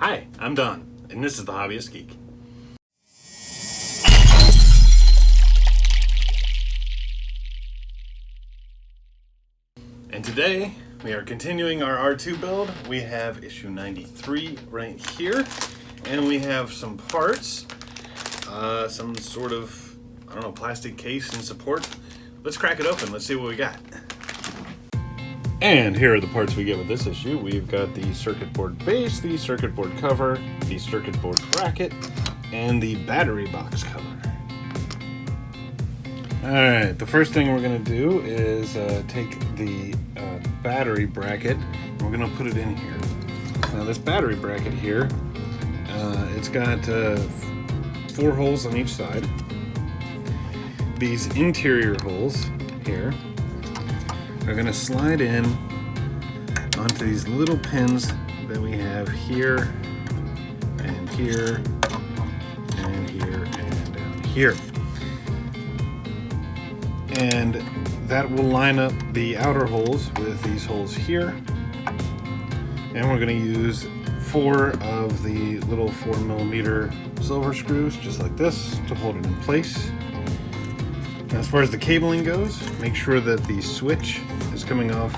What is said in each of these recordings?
Hi, I'm Don, and this is The Hobbyist Geek. And today, we are continuing our R2 build. We have issue 93 right here, and we have some parts, some sort of, I don't know, plastic case and support. Let's crack it open, let's see what we got. And here are the parts we get with this issue. We've got the circuit board base, the circuit board cover, the circuit board bracket, and the battery box cover. Alright, the first thing we're going to do is take the battery bracket, and we're going to put it in here. Now this battery bracket here, it's got 4 holes on each side. These interior holes here are going to slide in onto these little pins that we have here and here and here and down here. And that will line up the outer holes with these holes here. And we're going to use 4 of the little 4mm silver screws, just like this, to hold it in place. As far as the cabling goes, make sure that the switch is coming off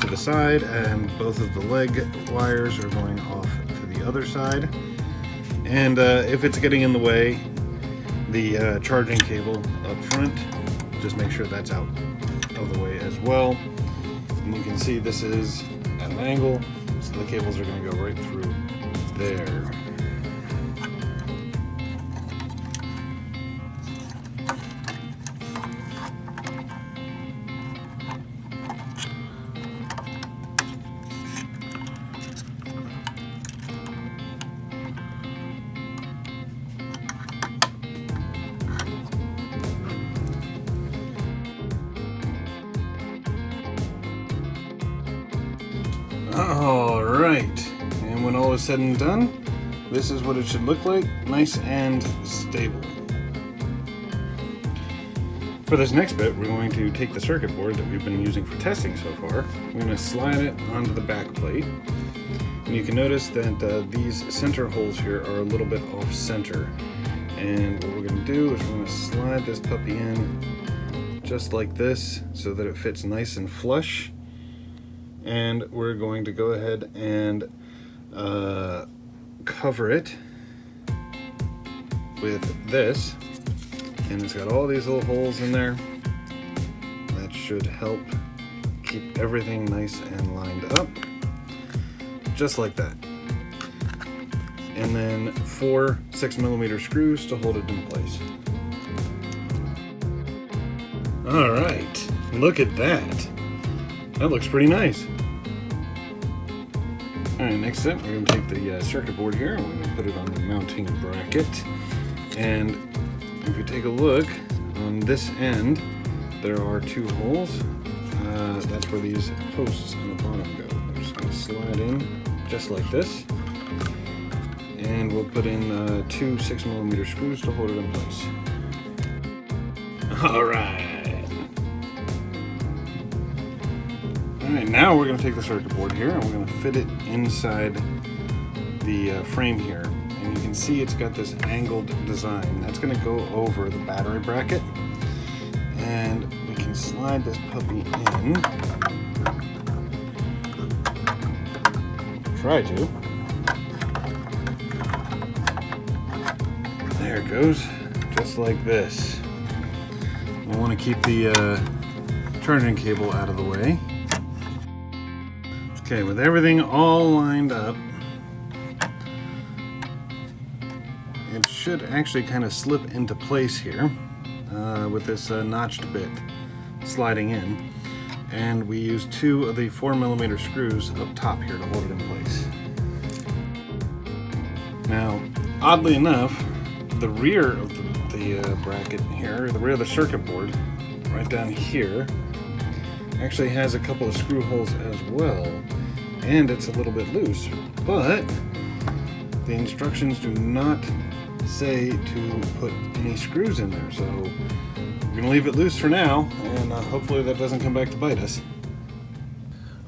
to the side and both of the leg wires are going off to the other side. And if it's getting in the way, the charging cable up front, just make sure that's out of the way as well. And you can see this is at an angle, so the cables are going to go right through there. Alright, and when all is said and done, this is what it should look like, nice and stable. For this next bit, we're going to take the circuit board that we've been using for testing so far, we're going to slide it onto the back plate, and you can notice that these center holes here are a little bit off center. And what we're going to do is we're going to slide this puppy in just like this so that it fits nice and flush. And we're going to go ahead and cover it with this. And it's got all these little holes in there. That should help keep everything nice and lined up. Just like that. And then 4 6mm screws to hold it in place. Alright, look at that. That looks pretty nice. Alright, next up we're going to take the circuit board here and we're going to put it on the mounting bracket. And if you take a look, on this end there are 2 holes. That's where these posts on the bottom go. We're just going to slide in just like this. And we'll put in 2 6mm screws to hold it in place. Alright. Alright, now we're going to take the circuit board here and we're going to fit it inside the frame here. And you can see it's got this angled design. That's going to go over the battery bracket. And we can slide this puppy in. Try to. There it goes, just like this. We want to keep the charging cable out of the way. Okay, with everything all lined up, it should actually kind of slip into place here with this notched bit sliding in. And we use 2 of the 4mm screws up top here to hold it in place. Now, oddly enough, the rear of the bracket here, the rear of the circuit board, right down here, actually has a couple of screw holes as well, and it's a little bit loose, but the instructions do not say to put any screws in there, so we're going to leave it loose for now, and hopefully that doesn't come back to bite us.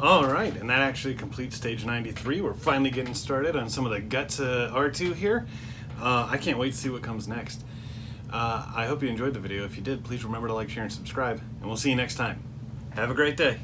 All right, and that actually completes stage 93. We're finally getting started on some of the guts of R2 here. I can't wait to see what comes next. I hope you enjoyed the video. If you did, please remember to like, share, and subscribe, and we'll see you next time. Have a great day.